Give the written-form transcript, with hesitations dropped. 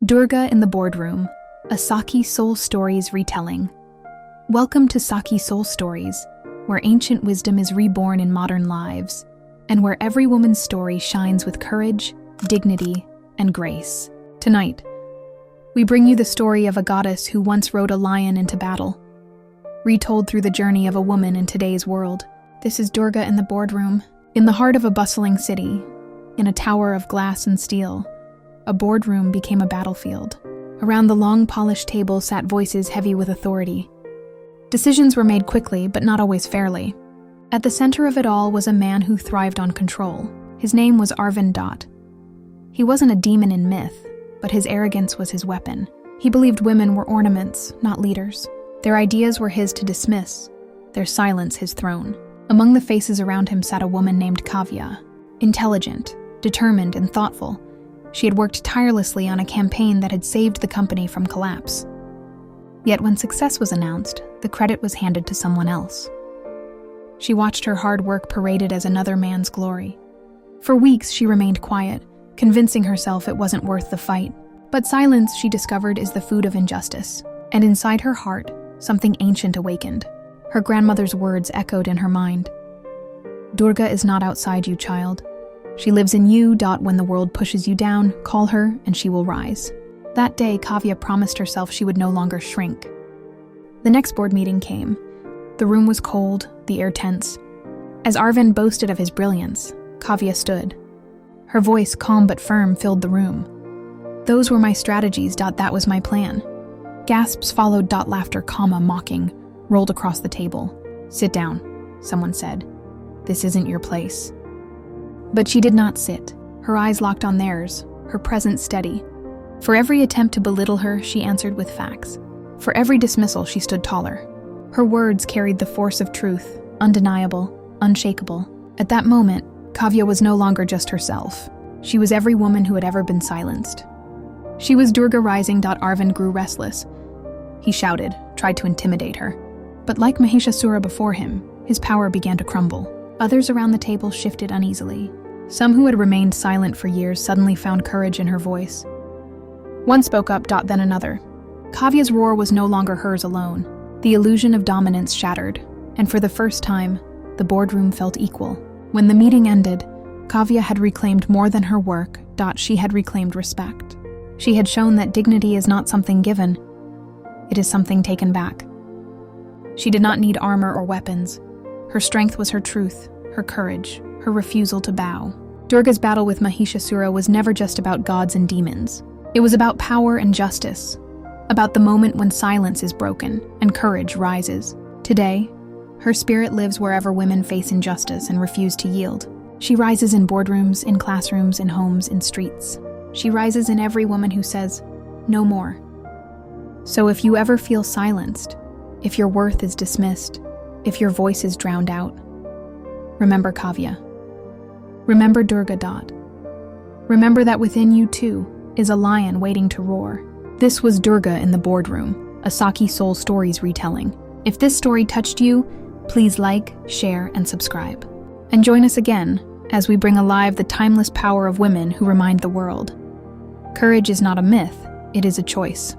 Durga in the Boardroom, a Sakhi Soul Stories retelling. Welcome to Sakhi Soul Stories, where ancient wisdom is reborn in modern lives, and where every woman's story shines with courage, dignity, and grace. Tonight, we bring you the story of a goddess who once rode a lion into battle, retold through the journey of a woman in today's world. This is Durga in the Boardroom. In the heart of a bustling city, in a tower of glass and steel, a boardroom became a battlefield. Around the long polished table sat voices heavy with authority. Decisions were made quickly, but not always fairly. At the center of it all was a man who thrived on control. His name was Arvind. He wasn't a demon in myth, but his arrogance was his weapon. He believed women were ornaments, not leaders. Their ideas were his to dismiss, their silence his throne. Among the faces around him sat a woman named Kavya. Intelligent, determined, and thoughtful, she had worked tirelessly on a campaign that had saved the company from collapse. Yet when success was announced, the credit was handed to someone else. She watched her hard work paraded as another man's glory. For weeks she remained quiet, convincing herself it wasn't worth the fight. But silence, she discovered, is the food of injustice. And inside her heart, something ancient awakened. Her grandmother's words echoed in her mind. Durga is not outside you, child. She lives in you. When the world pushes you down, call her and she will rise. That day, Kavya promised herself she would no longer shrink. The next board meeting came. The room was cold, the air tense. As Arvind boasted of his brilliance, Kavya stood. Her voice, calm but firm, filled the room. Those were my strategies. That was my plan. Gasps followed. Laughter, mocking, rolled across the table. Sit down, someone said. This isn't your place. But she did not sit. Her eyes locked on theirs, her presence steady. For every attempt to belittle her, she answered with facts. For every dismissal, she stood taller. Her words carried the force of truth, undeniable, unshakable. At that moment, Kavya was no longer just herself. She was every woman who had ever been silenced. She was Durga rising. Arvind grew restless. He shouted, tried to intimidate her. But like Mahishasura before him, his power began to crumble. Others around the table shifted uneasily. Some who had remained silent for years suddenly found courage in her voice. One spoke up. Then another. Kavya's roar was no longer hers alone. The illusion of dominance shattered, and for the first time, the boardroom felt equal. When the meeting ended, Kavya had reclaimed more than her work. She had reclaimed respect. She had shown that dignity is not something given, it is something taken back. She did not need armor or weapons. Her strength was her truth, her courage, her refusal to bow. Durga's battle with Mahishasura was never just about gods and demons. It was about power and justice, about the moment when silence is broken and courage rises. Today, her spirit lives wherever women face injustice and refuse to yield. She rises in boardrooms, in classrooms, in homes, in streets. She rises in every woman who says, no more. So if you ever feel silenced, if your worth is dismissed, if your voice is drowned out, remember Kavya. Remember Durga. Remember that within you too is a lion waiting to roar. This was Durga in the Boardroom, a Sakhi Soul Stories retelling. If this story touched you, please like, share, and subscribe. And join us again as we bring alive the timeless power of women who remind the world. Courage is not a myth, it is a choice.